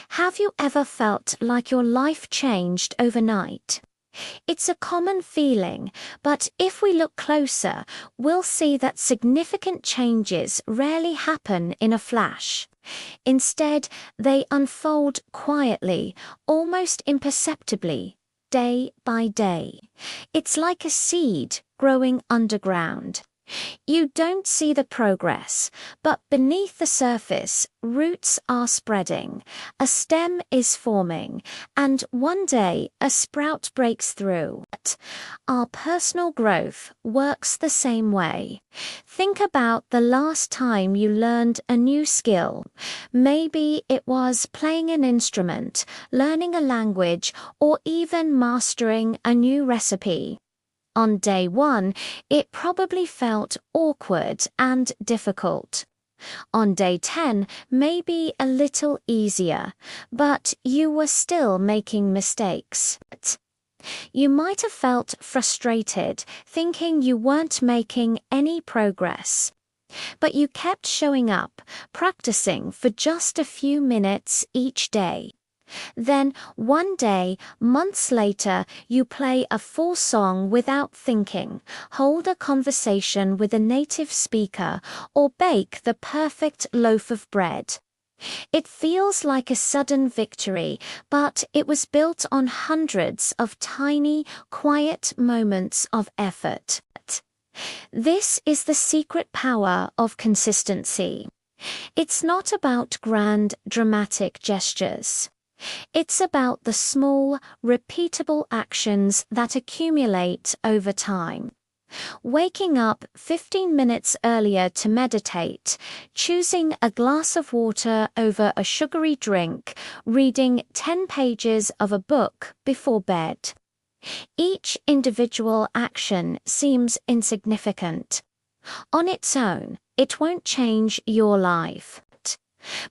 Have you ever felt like your life changed overnight? It's a common feeling, but if we look closer, we'll see that significant changes rarely happen in a flash. Instead, they unfold quietly, almost imperceptibly, day by day. It's like a seed growing underground. You don't see the progress, but beneath the surface, roots are spreading, a stem is forming, and one day a sprout breaks through. Our personal growth works the same way. Think about the last time you learned a new skill. Maybe it was playing an instrument, learning a language, or even mastering a new recipe. On day one, it probably felt awkward and difficult. On day 10, maybe a little easier, but you were still making mistakes. You might have felt frustrated, thinking you weren't making any progress. But you kept showing up, practicing for just a few minutes each day. Then, one day, months later, you play a full song without thinking, hold a conversation with a native speaker, or bake the perfect loaf of bread. It feels like a sudden victory, but it was built on hundreds of tiny, quiet moments of effort. This is the secret power of consistency. It's not about grand, dramatic gestures. It's about the small, repeatable actions that accumulate over time. Waking up 15 minutes earlier to meditate, choosing a glass of water over a sugary drink, reading 10 pages of a book before bed. Each individual action seems insignificant. On its own, it won't change your life.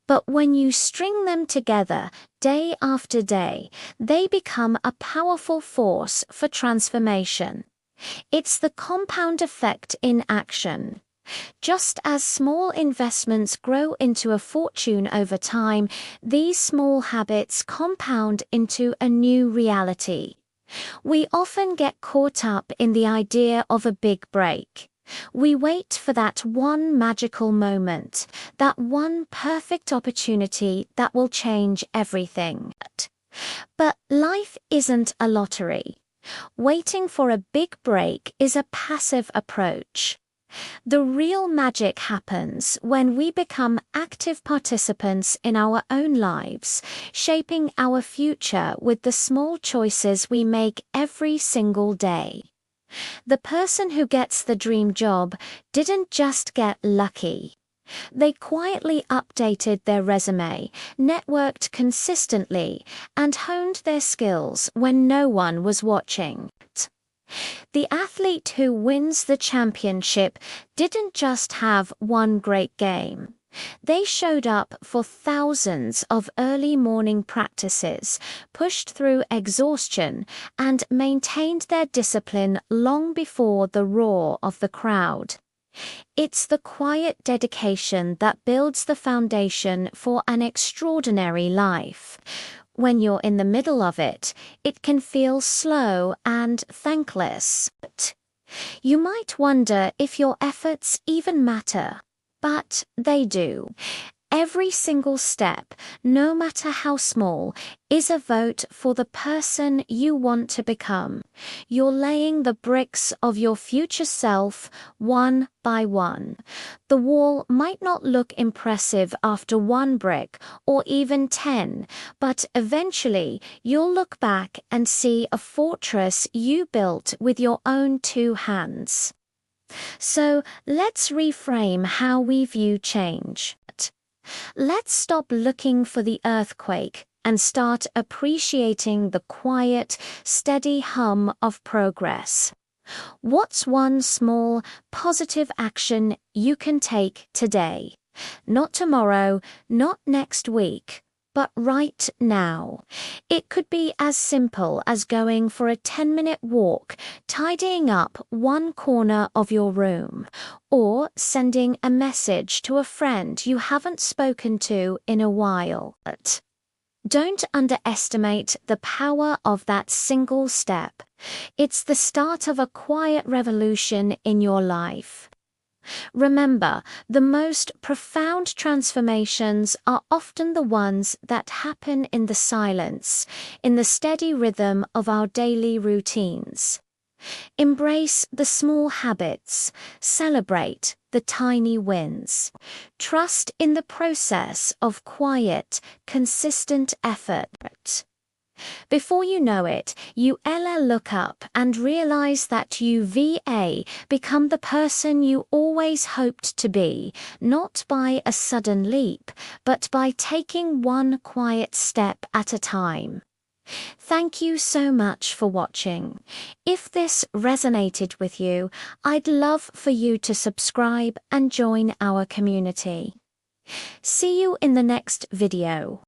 But when you string them together day after day, they become a powerful force for transformation. It's the compound effect in action. Just as small investments grow into a fortune over time, these small habits compound into a new reality. We often get caught up in the idea of a big break. We wait for that one magical moment, that one perfect opportunity that will change everything. But life isn't a lottery. Waiting for a big break is a passive approach. The real magic happens when we become active participants in our own lives, shaping our future with the small choices we make every single day. The person who gets the dream job didn't just get lucky. They quietly updated their resume, networked consistently, and honed their skills when no one was watching. The athlete who wins the championship didn't just have one great game. They showed up for thousands of early morning practices, pushed through exhaustion, and maintained their discipline long before the roar of the crowd. It's the quiet dedication that builds the foundation for an extraordinary life. When you're in the middle of it, it can feel slow and thankless. You might wonder if your efforts even matter. But they do. Every single step, no matter how small, is a vote for the person you want to become. You're laying the bricks of your future self one by one. The wall might not look impressive after one brick or even 10, but eventually you'll look back and see a fortress you built with your own 2 hands. So let's reframe how we view change. Let's stop looking for the earthquake and start appreciating the quiet, steady hum of progress. What's one small, positive action you can take today? Not tomorrow, not next week, but right now. It could be as simple as going for a 10-minute walk, tidying up one corner of your room, or sending a message to a friend you haven't spoken to in a while. Don't underestimate the power of that single step. It's the start of a quiet revolution in your life. Remember, the most profound transformations are often the ones that happen in the silence, in the steady rhythm of our daily routines. Embrace the small habits, celebrate the tiny wins. Trust in the process of quiet, consistent effort. Before you know it, you look up and realize that you become the person you always hoped to be, not by a sudden leap, but by taking one quiet step at a time. Thank you so much for watching. If this resonated with you, I'd love for you to subscribe and join our community. See you in the next video.